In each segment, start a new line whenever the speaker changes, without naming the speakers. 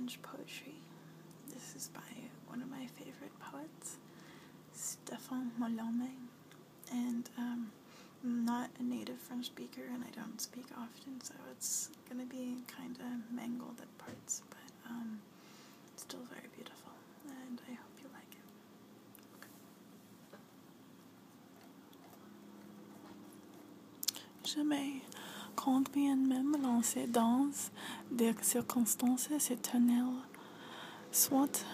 French poetry. This is by one of my favorite poets, Stephane Mellarme, and I'm not a native French speaker and I don't speak often, so it's gonna be kind of mangled at parts, but still very beautiful, and I hope you like it. Okay. Jamais, quand bien même lancé dans des circonstances éternelles, soit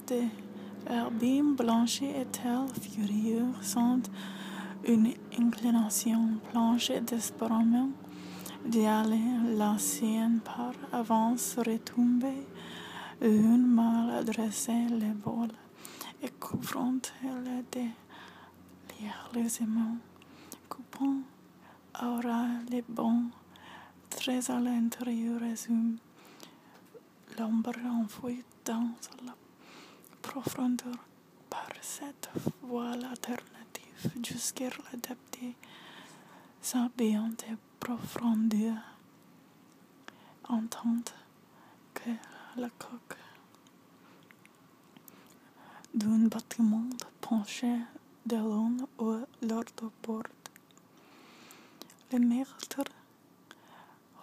des herbes blanches et-elles furieux sans une inclination blanche désespérément d'y aller, la sienne par avance retombée, une mal adressée les vols et couvrant les délieusement, coupant aura les bons, très à l'intérieur résume l'ombre enfouie dans la profondeur par cette voie alternative jusqu'à l'adapter sa béante profondeur, entente que la coque d'un bâtiment penché de l'un ou l'autre porte. Le maître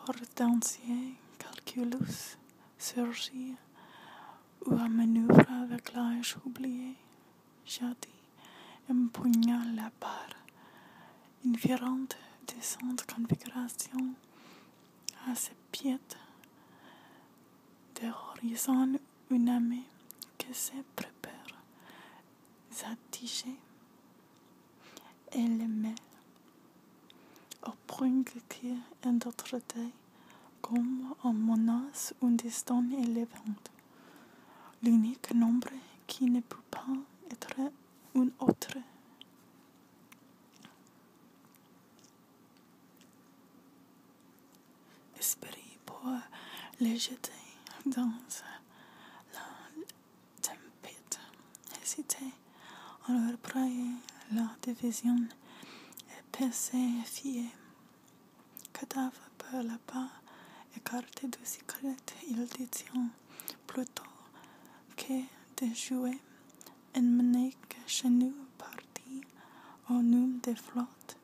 hortensier calculus surgit ou à manœuvre avec l'âge oublié, jadis empoigna la barre, une violente descente configuration à ses pieds de horizon unanime que se prépare à tiger et le met au point que intertraité comme en menace une distance élevante. L'unique nombre qui ne peut pas être un autre. Espérer pour les jeter dans la tempête, hésiter en rebrailler la division épacifiée. Cadavre par la bas, écarté de secret, il détient plutôt que de jouer, emmené que chez nous parti au nom des flottes,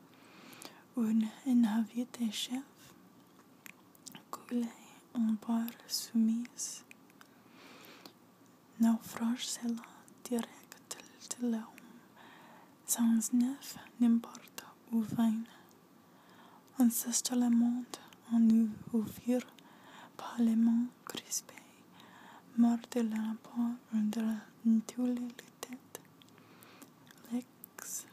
un navire des chefs, coulé en barre soumise. Naufrage c'est là, direct de l'homme, sans neuf n'importe où vain. Ancestralement en nous ouvrir par les mains crispées, mort de l'impôt entre tous les têtes. L'ex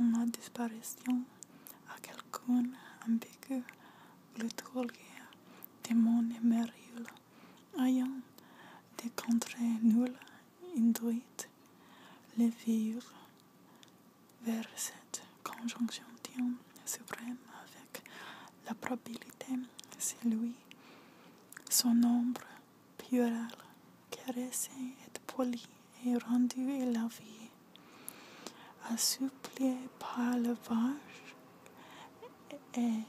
en la disparition à quelqu'un ambigu, le taulier, démon et merveilleux, ayant des contrées nulles, induites, les vivre vers cette conjonction suprême avec la probabilité, c'est lui, son ombre puérale, caressée et polie et rendue et la vie, assoupliée par le vache et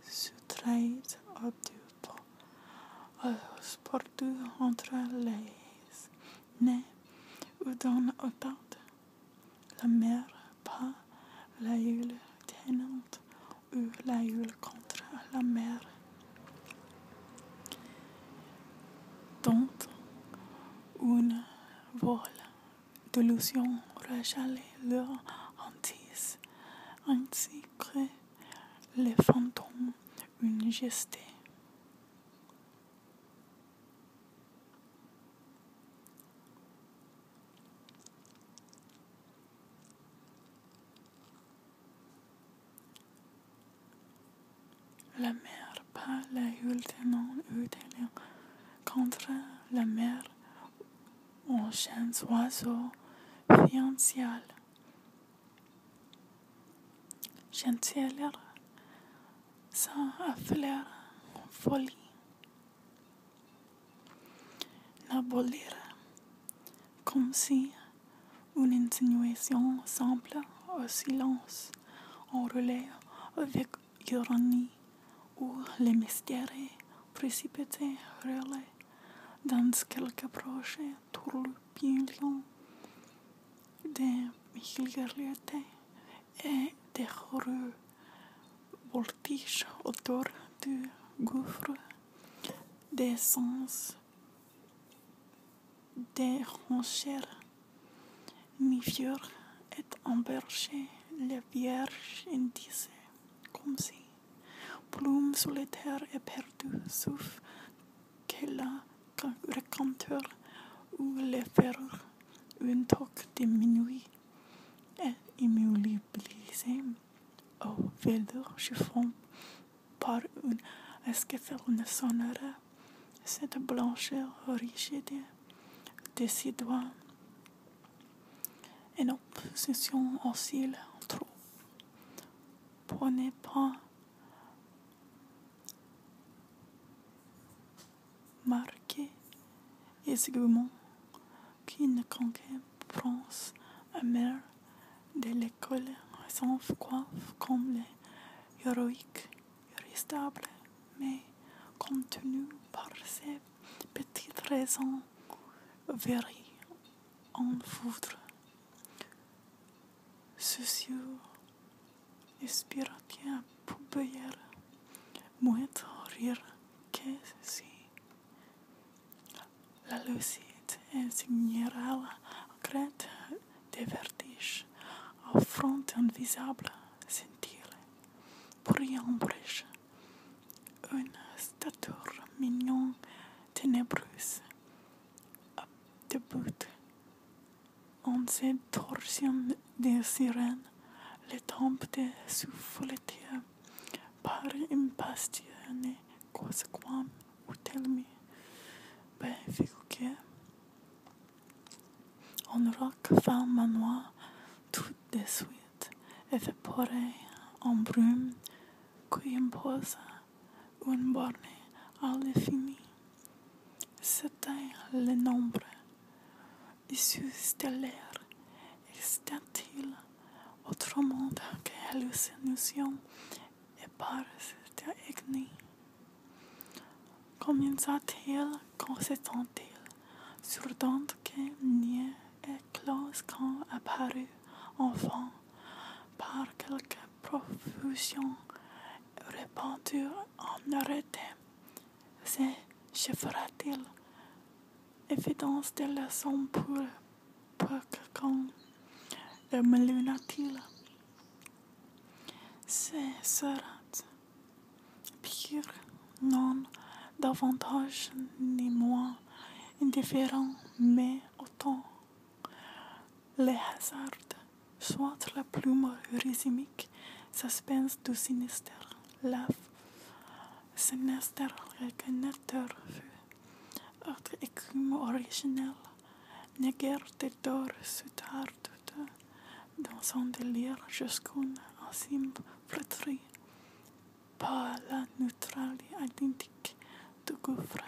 soustraite au dupe, sportue entre les nez ou dans l'automne, la mer pas la hule tenante ou la hule contre la mer. Dont une vol d'illusion rechalait leur hantise, ainsi que les fantômes une geste. La mer pas la hule tenant ou tenant contre la mer en chien oiseau fiancial. Chancelière, sans affler folie. N'abolir, comme si une insinuation semble au silence enroulé avec ironie où les mystères précipité relais dans quelques projets tourbillons de vulgarité et de voltiges autour du gouffre des sens des ranchères. Mi-fieur et embergé, les vierges indices, comme si, plume solitaire et perdue, sauf que la recanteur ou les ferrures, une toque de minuit est immobilisée au velours chiffon par une escafelle sonore. Cette blancheur rigide de ses doigts en opposition au cils trop pour ne pas marquer aisément qu'une conquête prince amère de l'école sans coiffe comme les héroïques irrésistibles, mais contenu par ces petites raisons verries en foudre. Soucieux, inspirateur, poubelle, mouette, rire, que si la lucide insignera crête des vertiges, au front invisible, sentir, pris en brèche, une stature mignonne, ténébreuse, debout. En cette torsion des sirènes, les tempes de souffleter par impassionné, quam ou telmi, figuré. En roc fin manoir, tout de suite, évaporé en brume, qui impose une borne à l'infini. C'était le nombre issu stellaire. Est-il autrement qu'hallucination et par cette agnie? Commença-t-il, consistant-il, surtout que n'y éclose quand apparut enfin par quelque profusion répandue en arrêté, c'est chiffra-t-il, évidence de la somme pour quelqu'un, le meluna-t-il, c'est sera pire, non davantage ni moins indifférent, mais autant les hasards, soit la plume rhythmique, suspense du sinistre, la sinistre reconnaître fut autre écume originelle, naguère de d'or se tarde dans son délire jusqu'une incime flatterie, par la neutralité identique du gouffre.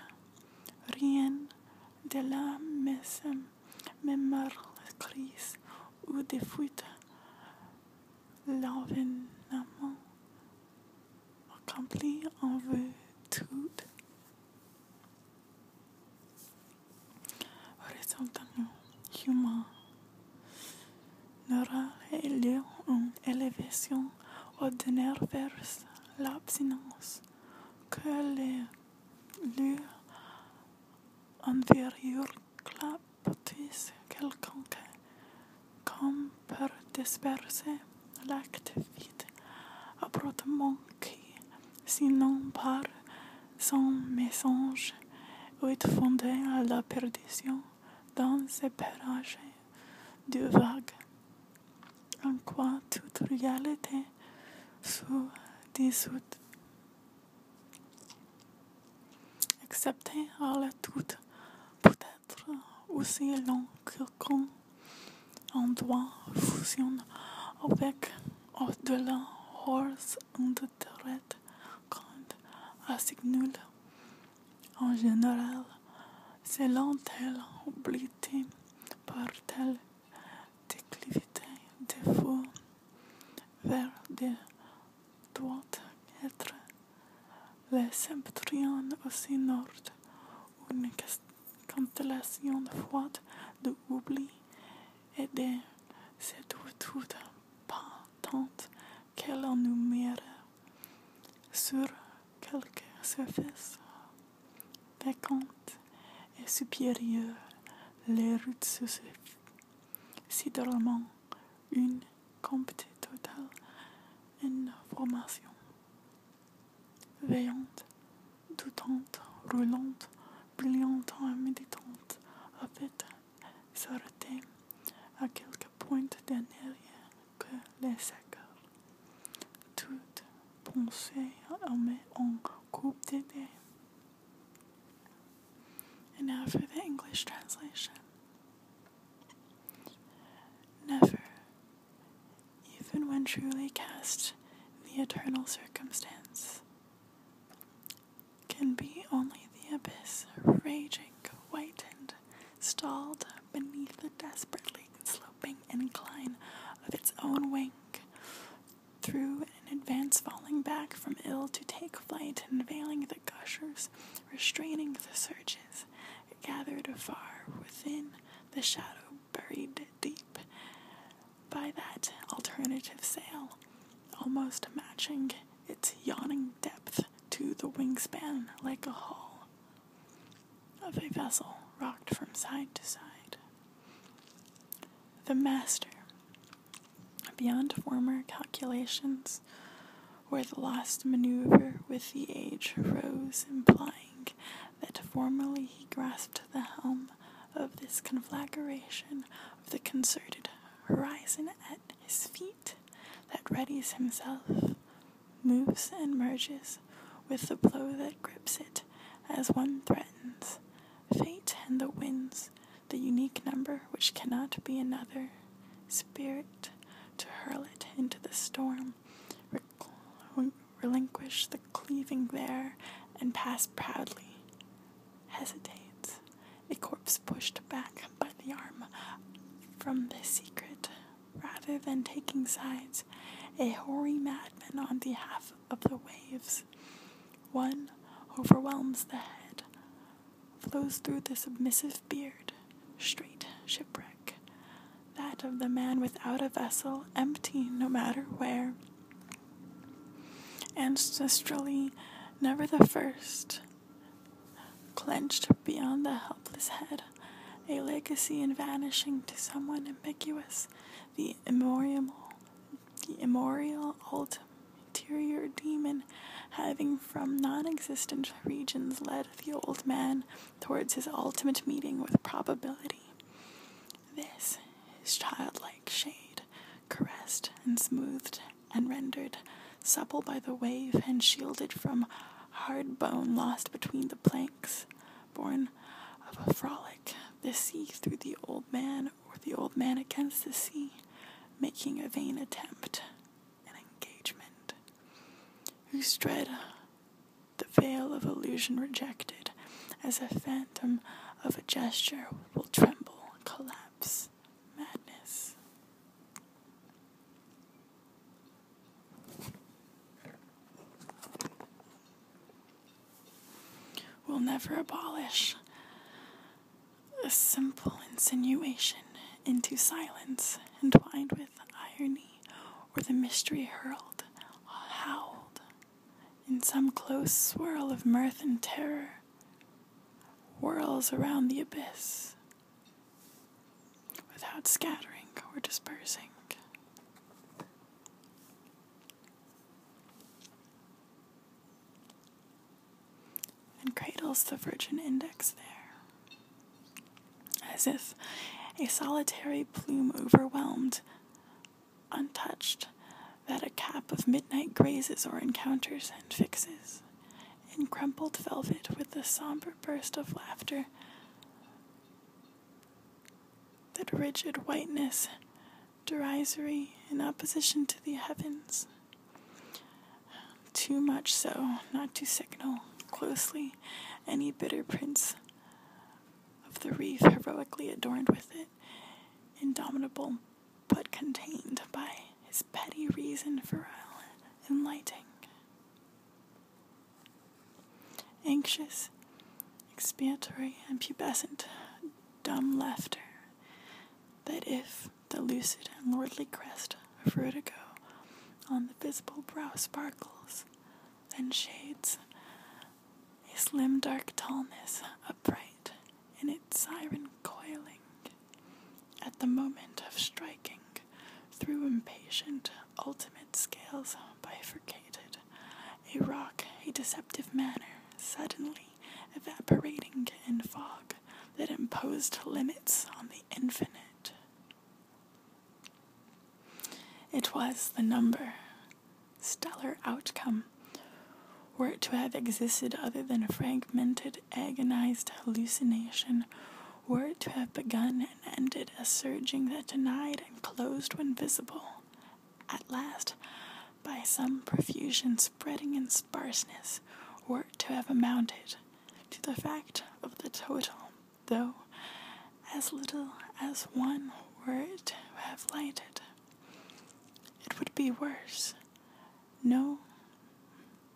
Rien de la mémoire crise ou de fuite. L'envenement accompli en vertu résultant humain n'aura lieu une élévation ordinaire vers l'abstinence que les lieux inférieurs clapotissent quelconque comme pour disperser l'acte vide abruptement qui, sinon par son message, est fondé à la perdition dans ces parages de vagues, en quoi toute réalité se dissout, excepté à la toute, peut-être aussi long que quand un doigt fusionne avec au-delà hors intérêt quand assignule en général selon tel obliquité par telle déclivité de fou vers de doit être Le septentrion au nord, une constellation froide de oubli et de certitude patente qu'elle énumère sur quelques surfaces vacantes et supérieures. Les routes se suivent, sidéralement une compétence totale information. Veillante, doutante, roulante, brillante et méditante, avait s'arrêter à quelques points dernière que les écarts. Toute pensée en coupe d'idées. And now for the English translation. Never, even when truly cast the eternal circumstance, can be only the abyss, raging, whitened, stalled beneath the desperately sloping incline of its own wing, through an advance falling back from ill to take flight, and veiling the gushers, restraining the surges, gathered far within the shadow, buried deep by that alternative sail, almost matching its yawning depth to the wingspan, like a hull of a vessel rocked from side to side. The master, beyond former calculations, where the lost maneuver with the age rose, implying that formerly he grasped the helm of this conflagration of the concerted horizon at his feet, that readies himself, moves and merges with the blow that grips it, as one threatens fate and the winds, the unique number which cannot be another, spirit to hurl it into the storm, relinquish the cleaving there, and pass proudly, hesitates, a corpse pushed back by the arm from the secret, rather than taking sides, a hoary madman on behalf of the waves. One overwhelms the head, flows through the submissive beard, straight shipwreck, that of the man without a vessel, empty no matter where, ancestrally never the first, clenched beyond the helpless head, a legacy in vanishing to someone ambiguous, the immemorial ulterior demon, having from non-existent regions led the old man towards his ultimate meeting with probability. This, his childlike shade, caressed and smoothed and rendered supple by the wave, and shielded from hard bone lost between the planks, born of a frolic, the sea through the old man, or the old man against the sea, making a vain attempt, an engagement, whose dread the veil of illusion rejected, as a phantom of a gesture will tremble, collapse, madness. Will never abolish a simple insinuation into silence, entwined with irony, or the mystery hurled, howled, in some close swirl of mirth and terror, whirls around the abyss, without scattering or dispersing. And cradles the virgin index there, as if a solitary plume overwhelmed, untouched, that a cap of midnight grazes or encounters and fixes, in crumpled velvet with a somber burst of laughter, that rigid whiteness, derisory in opposition to the heavens, too much so not to signal closely any bitter prince of the wreath heroically adorned with it, indomitable but contained by his petty reason for enlighting. anxious, expiatory, and pubescent dumb laughter, that if the lucid and lordly crest of vertigo on the visible brow sparkles, then shades a slim dark tallness upright in its siren coiling, at the moment of striking through impatient ultimate scales bifurcated, a rock, a deceptive manner, suddenly evaporating in fog that imposed limits on the infinite. It was the number, stellar outcome, were it to have existed other than fragmented, agonized hallucination, were it to have begun and ended a surging that denied and closed when visible, at last, by some profusion spreading in sparseness, were it to have amounted to the fact of the total, though as little as one were it to have lighted, it would be worse, no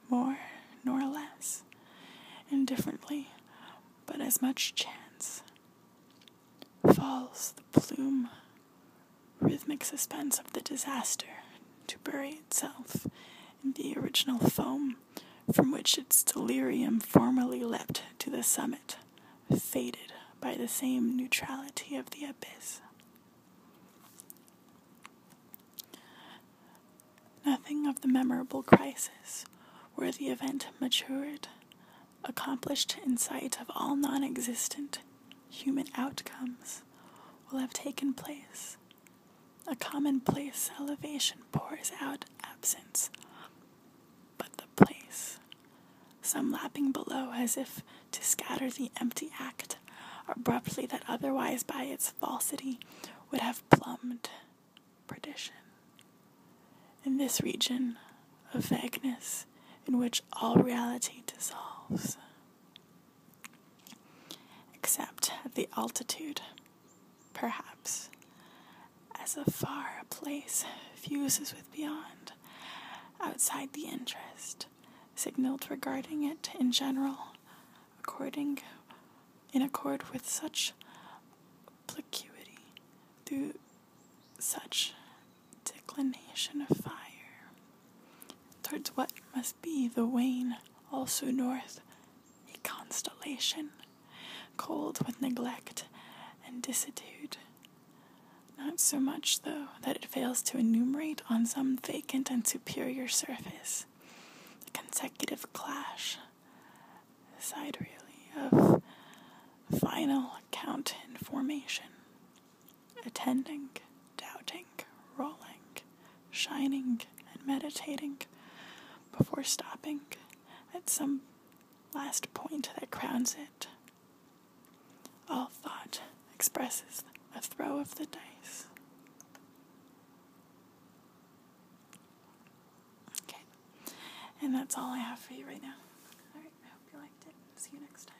more nor less, indifferently, but as much chance. Falls the plume, rhythmic suspense of the disaster, to bury itself in the original foam from which its delirium formerly leapt to the summit, faded by the same neutrality of the abyss. Nothing of the memorable crisis, where the event matured, accomplished in sight of all non-existent human outcomes, will have taken place. A commonplace elevation pours out absence, but the place, some lapping below as if to scatter the empty act abruptly that otherwise by its falsity would have plumbed perdition. In this region of vagueness in which all reality dissolves, except at the altitude, perhaps, as a far place fuses with beyond, outside the interest, signaled regarding it in general, in accord with such obliquity, through such declination of fire, towards what must be the wane, also north, a constellation, cold with neglect and disitude, not so much, though, that it fails to enumerate on some vacant and superior surface the consecutive clash, sidereally, of final count and formation, attending, doubting, rolling, shining, and meditating, before stopping at some last point that crowns it. All thought expresses a throw of the dice. Okay, and that's all I have for you right now. Alright, I hope you liked it. See you next time.